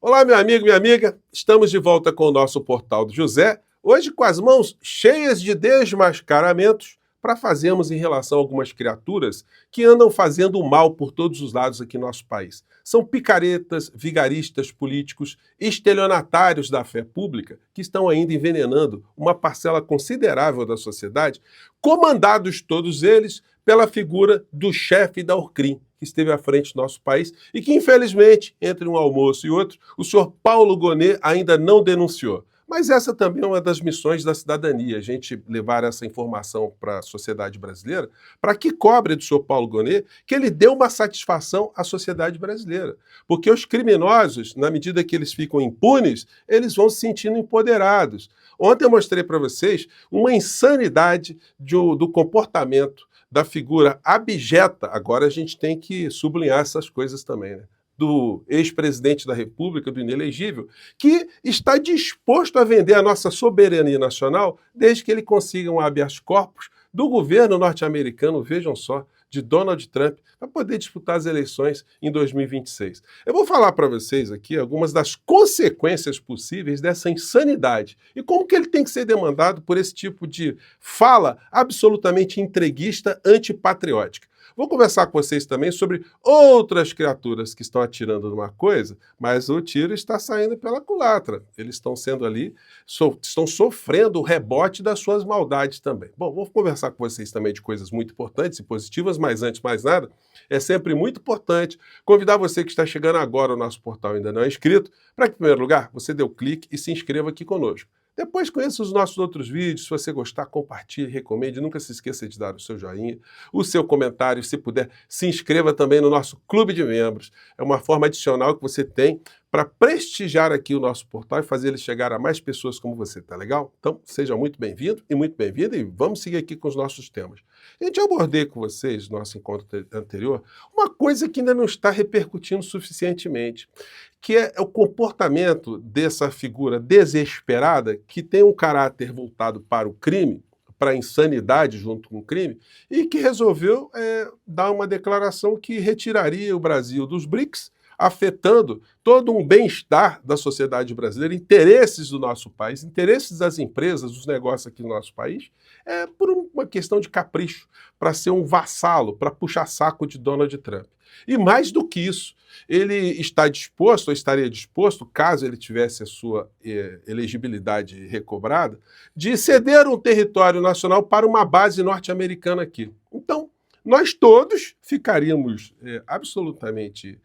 Olá, meu amigo, minha amiga. Estamos de volta com o nosso Portal do José, hoje com as mãos cheias de desmascaramentos para fazermos em relação a algumas criaturas que andam fazendo mal por todos os lados aqui no nosso país. São picaretas, vigaristas políticos, estelionatários da fé pública que estão ainda envenenando uma parcela considerável da sociedade, comandados todos eles pela figura do chefe da Orcrim, que esteve à frente do nosso país e que, infelizmente, entre um almoço e outro, o senhor Paulo Gonet ainda não denunciou. Mas essa também é uma das missões da cidadania, a gente levar essa informação para a sociedade brasileira, para que cobre do senhor Paulo Gonet que ele dê uma satisfação à sociedade brasileira. Porque os criminosos, na medida que eles ficam impunes, eles vão se sentindo empoderados. Ontem eu mostrei para vocês uma insanidade do comportamento da figura abjeta, agora a gente tem que sublinhar essas coisas também, né? Do ex-presidente da República, do inelegível, que está disposto a vender a nossa soberania nacional desde que ele consiga um habeas corpus do governo norte-americano, vejam só, de Donald Trump, para poder disputar as eleições em 2026. Eu vou falar para vocês aqui algumas das consequências possíveis dessa insanidade e como que ele tem que ser demandado por esse tipo de fala absolutamente entreguista, antipatriótica. Vou conversar com vocês também sobre outras criaturas que estão atirando numa coisa, mas o tiro está saindo pela culatra. Eles estão sendo ali, estão sofrendo o rebote das suas maldades também. Bom, vou conversar com vocês também de coisas muito importantes e positivas, mas antes de mais nada, é sempre muito importante convidar você que está chegando agora ao nosso portal e ainda não é inscrito, para que, em primeiro lugar, você dê o clique e se inscreva aqui conosco. Depois conheça os nossos outros vídeos, se você gostar, compartilhe, recomende, nunca se esqueça de dar o seu joinha, o seu comentário, se puder, se inscreva também no nosso clube de membros. É uma forma adicional que você tem para prestigiar aqui o nosso portal e fazer ele chegar a mais pessoas como você, tá legal? Então, seja muito bem-vindo e muito bem-vinda e vamos seguir aqui com os nossos temas. A gente abordei com vocês, no nosso encontro anterior, uma coisa que ainda não está repercutindo suficientemente, que é o comportamento dessa figura desesperada que tem um caráter voltado para o crime, para a insanidade junto com o crime, e que resolveu dar uma declaração que retiraria o Brasil dos BRICS, afetando todo um bem-estar da sociedade brasileira, interesses do nosso país, interesses das empresas, dos negócios aqui no nosso país, por uma questão de capricho, para ser um vassalo, para puxar saco de Donald Trump. E mais do que isso, ele está disposto, ou estaria disposto, caso ele tivesse a sua elegibilidade recobrada, de ceder um território nacional para uma base norte-americana aqui. Então, nós todos ficaríamos absolutamente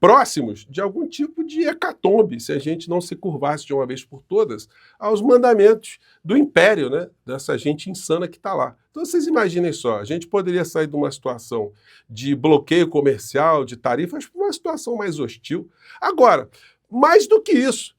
próximos de algum tipo de hecatombe se a gente não se curvasse de uma vez por todas aos mandamentos do império, né? Dessa gente insana que está lá. Então vocês imaginem só, a gente poderia sair de uma situação de bloqueio comercial, de tarifas, para uma situação mais hostil. Agora, mais do que isso,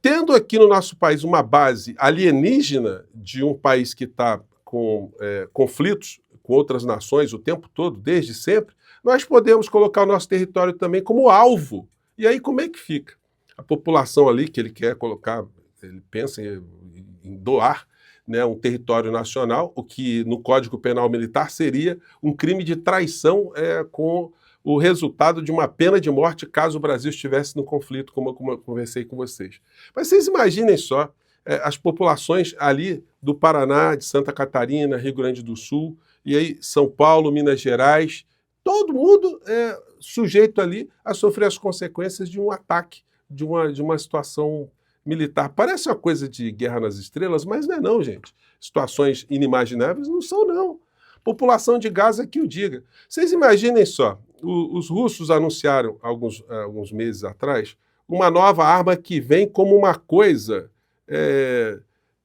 tendo aqui no nosso país uma base alienígena de um país que está com conflitos com outras nações o tempo todo, desde sempre, nós podemos colocar o nosso território também como alvo. E aí como é que fica? A população ali que ele quer colocar, ele pensa em doar, né, um território nacional, o que no Código Penal Militar seria um crime de traição com o resultado de uma pena de morte caso o Brasil estivesse no conflito, como eu conversei com vocês. Mas vocês imaginem só, as populações ali do Paraná, de Santa Catarina, Rio Grande do Sul, e aí São Paulo, Minas Gerais, todo mundo é sujeito ali a sofrer as consequências de um ataque, de uma situação militar. Parece uma coisa de Guerra nas Estrelas, mas não é não, gente. Situações inimagináveis não são, não. População de Gaza que o diga. Vocês imaginem só, os russos anunciaram, alguns meses atrás, uma nova arma que vem como uma coisa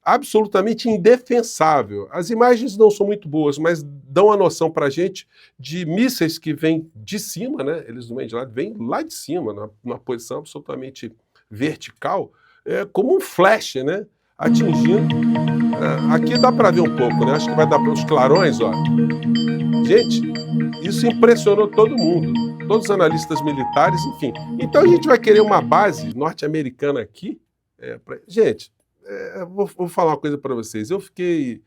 absolutamente indefensável. As imagens não são muito boas, mas dão a noção para a gente de mísseis que vêm de cima, né? Eles não vêm de lá, vêm lá de cima, numa posição absolutamente vertical, como um flash, né? Atingindo. Aqui dá para ver um pouco, né? Acho que vai dar para os clarões, ó. Gente, isso impressionou todo mundo, todos os analistas militares, enfim. Então a gente vai querer uma base norte-americana aqui. Gente, vou falar uma coisa para vocês. Eu fiquei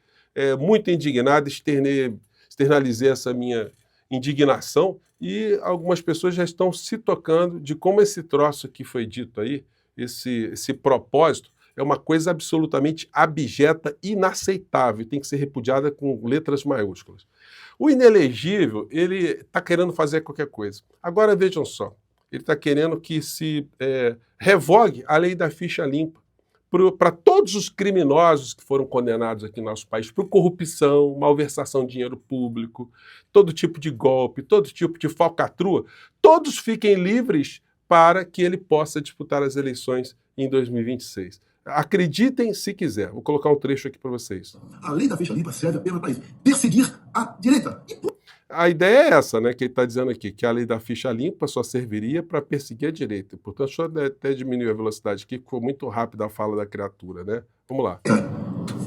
muito indignado, externalizei essa minha indignação e algumas pessoas já estão se tocando de como esse troço que foi dito aí, esse propósito, é uma coisa absolutamente abjeta, inaceitável, tem que ser repudiada com letras maiúsculas. O inelegível, ele está querendo fazer qualquer coisa. Agora vejam só, ele está querendo que se revogue a lei da ficha limpa para todos os criminosos que foram condenados aqui no nosso país por corrupção, malversação de dinheiro público, todo tipo de golpe, todo tipo de falcatrua, todos fiquem livres para que ele possa disputar as eleições em 2026. Acreditem se quiser. Vou colocar um trecho aqui para vocês. A lei da ficha limpa serve apenas para isso. Perseguir a direita. A ideia é essa, né, que ele está dizendo aqui, que a lei da ficha limpa só serviria para perseguir a direita. Portanto, deixa eu até diminuir a velocidade aqui, que ficou muito rápida a fala da criatura, né? Vamos lá.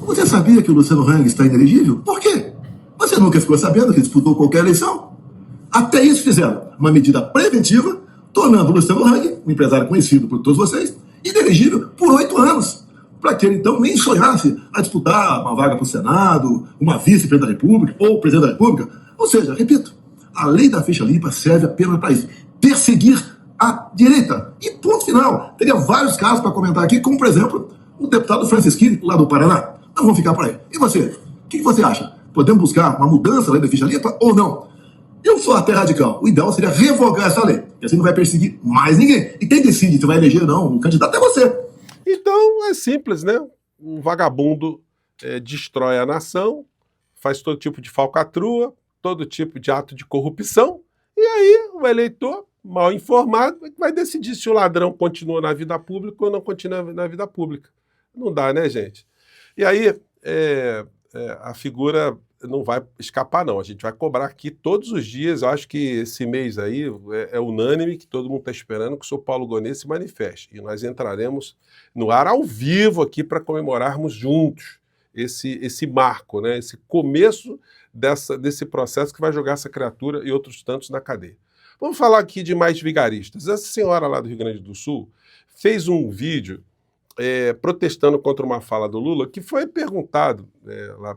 Você sabia que o Luciano Hang está inelegível? Por quê? Você nunca ficou sabendo que disputou qualquer eleição? Até isso fizeram uma medida preventiva, tornando o Luciano Hang, um empresário conhecido por todos vocês, inelegível por 8 anos, para que ele então nem sonhasse a disputar uma vaga para o Senado, uma vice-presidente da República ou presidente da República. Ou seja, repito, a lei da ficha limpa serve apenas para isso, perseguir a direita. E ponto final. Teria vários casos para comentar aqui, como por exemplo, o deputado Francisquini, lá do Paraná. Não vamos ficar por aí. E você? O que você acha? Podemos buscar uma mudança na lei da ficha limpa ou não? Eu sou até radical. O ideal seria revogar essa lei, porque assim não vai perseguir mais ninguém. E quem decide se vai eleger ou não um candidato é você. Então é simples, né? Um vagabundo destrói a nação, faz todo tipo de falcatrua, todo tipo de ato de corrupção, e aí o eleitor, mal informado, vai decidir se o ladrão continua na vida pública ou não continua na vida pública. Não dá, né, gente? E aí a figura não vai escapar, não. A gente vai cobrar aqui todos os dias. Eu acho que esse mês aí é unânime, que todo mundo está esperando que o senhor Paulo Gonet se manifeste. E nós entraremos no ar ao vivo aqui para comemorarmos juntos esse marco, né? Esse começo desse processo que vai jogar essa criatura e outros tantos na cadeia. Vamos falar aqui de mais vigaristas. Essa senhora lá do Rio Grande do Sul fez um vídeo protestando contra uma fala do Lula, que foi perguntado lá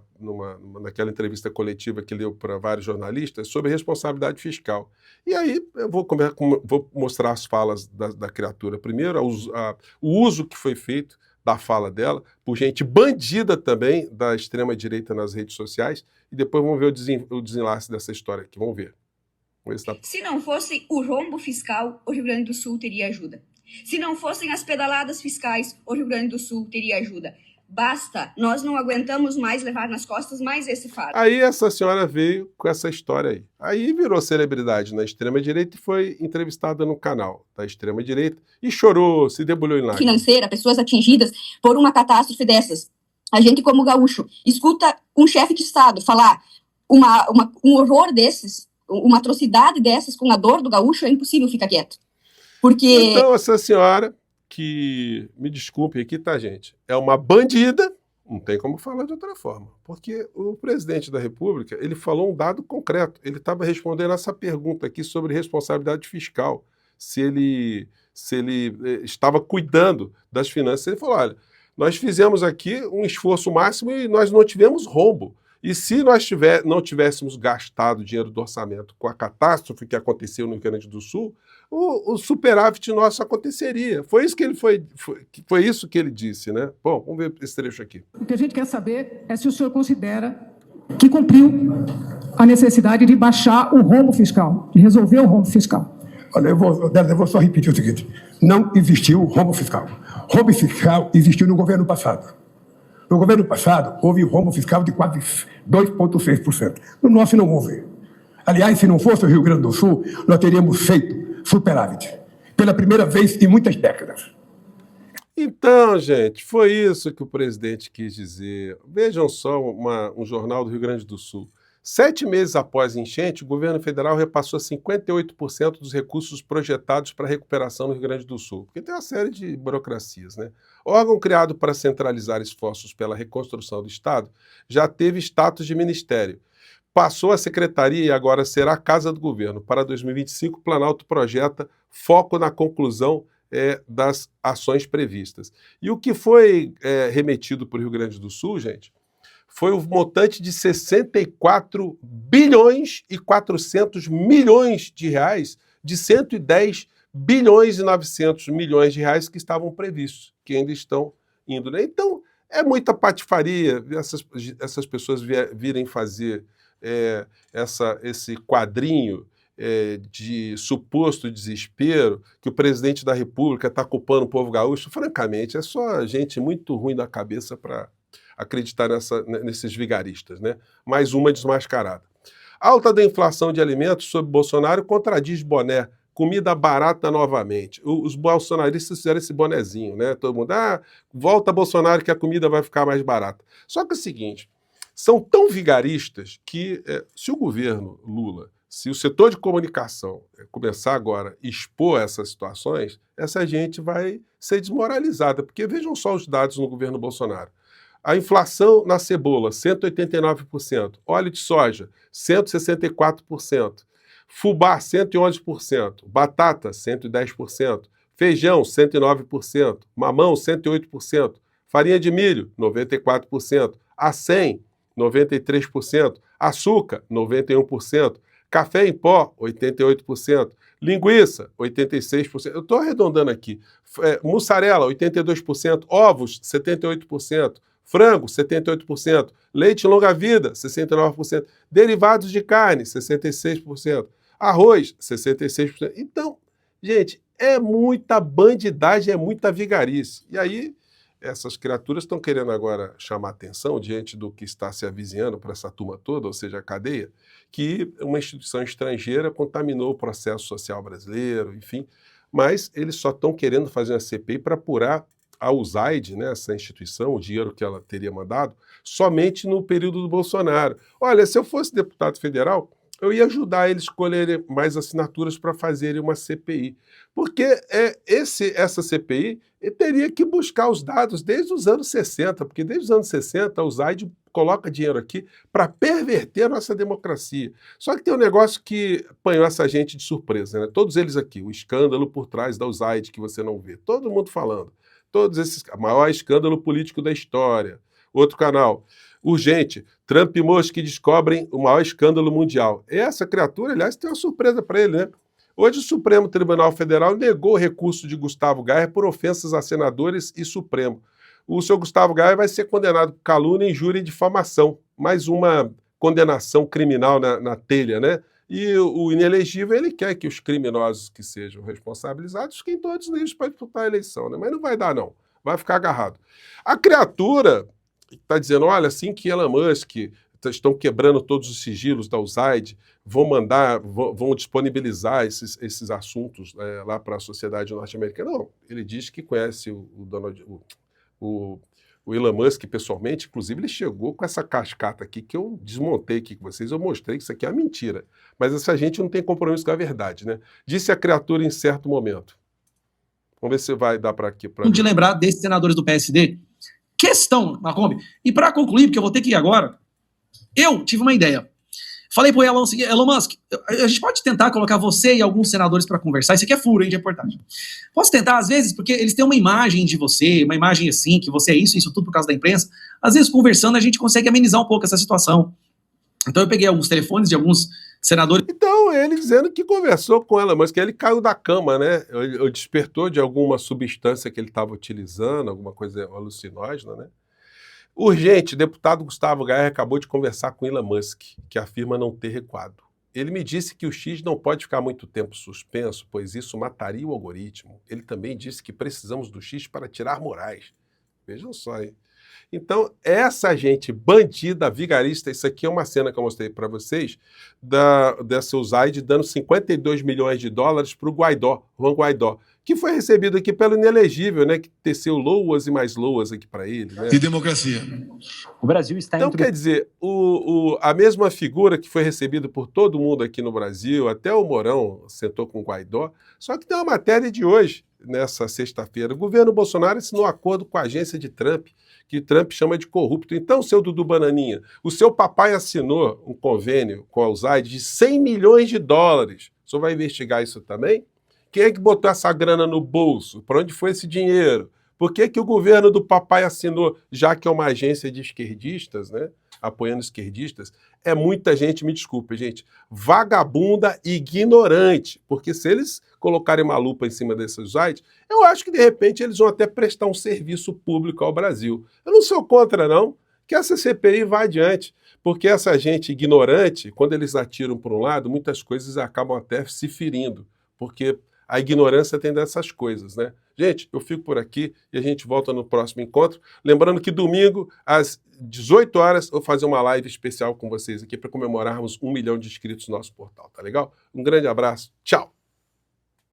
naquela entrevista coletiva que deu para vários jornalistas sobre responsabilidade fiscal. E aí eu vou mostrar as falas da criatura primeiro, o uso que foi feito da fala dela, por gente bandida também da extrema-direita nas redes sociais, e depois vamos ver o desenlace dessa história aqui. Vamos ver. Se não fosse o rombo fiscal, o Rio Grande do Sul teria ajuda. Se não fossem as pedaladas fiscais, o Rio Grande do Sul teria ajuda. Basta, nós não aguentamos mais levar nas costas mais esse fardo. Aí essa senhora veio com essa história aí. Aí virou celebridade na extrema-direita e foi entrevistada no canal da extrema-direita e chorou, se debulhou em lágrimas. Financeira, pessoas atingidas por uma catástrofe dessas. A gente, como gaúcho, escuta um chefe de Estado falar um horror desses, uma atrocidade dessas com a dor do gaúcho, é impossível ficar quieto. Porque... Então, essa senhora, que, me desculpe aqui, tá, gente, é uma bandida, não tem como falar de outra forma, porque o presidente da República, ele falou um dado concreto, ele estava respondendo essa pergunta aqui sobre responsabilidade fiscal, se ele estava cuidando das finanças. Ele falou, olha, nós fizemos aqui um esforço máximo e nós não tivemos rombo. E se nós não tivéssemos gastado dinheiro do orçamento com a catástrofe que aconteceu no Rio Grande do Sul, o superávit nosso aconteceria. Foi isso que ele disse, né? Bom, vamos ver esse trecho aqui. O que a gente quer saber é se o senhor considera que cumpriu a necessidade de baixar o rombo fiscal, de resolver o rombo fiscal. Olha, eu vou só repetir o seguinte. Não existiu rombo fiscal. Rombo fiscal existiu no governo passado. No governo passado, houve rombo fiscal de quase 2,6%. No nosso não houve. Aliás, se não fosse o Rio Grande do Sul, nós teríamos feito superávit. Pela primeira vez em muitas décadas. Então, gente, foi isso que o presidente quis dizer. Vejam só um jornal do Rio Grande do Sul. 7 meses após a enchente, o governo federal repassou 58% dos recursos projetados para a recuperação no Rio Grande do Sul. Porque tem uma série de burocracias, né? Órgão criado para centralizar esforços pela reconstrução do Estado já teve status de ministério. Passou a secretaria e agora será a Casa do Governo. Para 2025, o Planalto projeta foco na conclusão das ações previstas. E o que foi remetido para o Rio Grande do Sul, gente, foi o montante de 64 bilhões e 400 milhões de reais de 110 bilhões e 900 milhões de reais que estavam previstos, que ainda estão indo, né? Então, é muita patifaria essas pessoas virem fazer esse quadrinho de suposto desespero, que o presidente da República está culpando o povo gaúcho. Francamente, é só gente muito ruim da cabeça para acreditar nesses vigaristas, né? Mais uma desmascarada. Alta da inflação de alimentos sob Bolsonaro contradiz Boné. Comida barata novamente. Os bolsonaristas fizeram esse bonezinho, né? Todo mundo, volta Bolsonaro que a comida vai ficar mais barata. Só que é o seguinte, são tão vigaristas que se o governo Lula, se o setor de comunicação começar agora a expor essas situações, essa gente vai ser desmoralizada, porque vejam só os dados no governo Bolsonaro. A inflação na cebola, 189%. Óleo de soja, 164%. Fubá, 111%. Batata, 110%. Feijão, 109%. Mamão, 108%. Farinha de milho, 94%. Acém, 93%. Açúcar, 91%. Café em pó, 88%. Linguiça, 86%. Eu estou arredondando aqui. Mussarela, 82%. Ovos, 78%. Frango, 78%. Leite longa-vida, 69%. Derivados de carne, 66%. Arroz, 66%. Então, gente, é muita bandidagem, é muita vigarice. E aí, essas criaturas estão querendo agora chamar atenção diante do que está se avizinhando para essa turma toda, ou seja, a cadeia, que uma instituição estrangeira contaminou o processo social brasileiro, enfim. Mas eles só estão querendo fazer uma CPI para apurar a USAID, né, essa instituição, o dinheiro que ela teria mandado, somente no período do Bolsonaro. Olha, se eu fosse deputado federal, eu ia ajudar eles a escolherem mais assinaturas para fazerem uma CPI. Porque essa CPI teria que buscar os dados desde os anos 60, porque desde os anos 60 a USAID coloca dinheiro aqui para perverter a nossa democracia. Só que tem um negócio que apanhou essa gente de surpresa, né? Todos eles aqui, o escândalo por trás da USAID que você não vê, todo mundo falando. Todos esses, maior escândalo político da história. Outro canal, urgente, Trump e Musk descobrem o maior escândalo mundial. Essa criatura, aliás, tem uma surpresa para ele, né? Hoje o Supremo Tribunal Federal negou o recurso de Gustavo Gayer por ofensas a senadores e Supremo. O seu Gustavo Gayer vai ser condenado por calúnia, injúria e difamação. Mais uma condenação criminal na telha, né? E o inelegível, ele quer que os criminosos que sejam responsabilizados fiquem todos livres para disputar a eleição, né? Mas não vai dar, não. Vai ficar agarrado. A criatura está dizendo, olha, assim que Elon Musk estão quebrando todos os sigilos da USAID, vão disponibilizar esses assuntos lá para a sociedade norte-americana. Não, ele diz que conhece o Elon Musk pessoalmente, inclusive ele chegou com essa cascata aqui que eu desmontei aqui com vocês, eu mostrei que isso aqui é uma mentira. Mas essa gente não tem compromisso com a verdade, né? Disse a criatura em certo momento. Vamos ver se vai dar para aqui. De lembrar desses senadores do PSD. Questão, Macombi. E para concluir, porque eu vou ter que ir agora, eu tive uma ideia. Falei pro Elon Musk, a gente pode tentar colocar você e alguns senadores para conversar, isso aqui é furo, hein, de reportagem. Posso tentar, às vezes, porque eles têm uma imagem de você, uma imagem assim, que você é isso tudo por causa da imprensa. Às vezes, conversando, a gente consegue amenizar um pouco essa situação. Então, eu peguei alguns telefones de alguns senadores. Então, ele dizendo que conversou com Elon Musk, ele caiu da cama, né? Ele despertou de alguma substância que ele estava utilizando, alguma coisa alucinógena, né? Urgente, deputado Gustavo Gayer acabou de conversar com Elon Musk, que afirma não ter recuado. Ele me disse que o X não pode ficar muito tempo suspenso, pois isso mataria o algoritmo. Ele também disse que precisamos do X para tirar Moraes. Vejam só, hein? Então, essa gente bandida, vigarista, isso aqui é uma cena que eu mostrei para vocês, dessa USAID dando 52 milhões de dólares para o Guaidó, Juan Guaidó, que foi recebido aqui pelo inelegível, né, que teceu loas e mais loas aqui para ele. Né? E democracia. O Brasil está Então, quer dizer, a mesma figura que foi recebida por todo mundo aqui no Brasil, até o Mourão sentou com o Guaidó, só que tem uma matéria de hoje, nessa sexta-feira. O governo Bolsonaro assinou acordo com a agência de Trump, que Trump chama de corrupto. Então, seu Dudu Bananinha, o seu papai assinou um convênio com a USAID de 100 milhões de dólares. O senhor vai investigar isso também? Quem é que botou essa grana no bolso? Para onde foi esse dinheiro? Por que que o governo do papai assinou, já que é uma agência de esquerdistas, né? Apoiando esquerdistas? É muita gente, me desculpe, gente, vagabunda e ignorante. Porque se eles colocarem uma lupa em cima desses sites, eu acho que de repente eles vão até prestar um serviço público ao Brasil. Eu não sou contra, não, que essa CPI vá adiante. Porque essa gente ignorante, quando eles atiram por um lado, muitas coisas acabam até se ferindo. Porque a ignorância tem dessas coisas, né? Gente, eu fico por aqui e a gente volta no próximo encontro. Lembrando que domingo, às 18 horas, eu vou fazer uma live especial com vocês aqui para comemorarmos 1 milhão de inscritos no nosso portal, tá legal? Um grande abraço, tchau!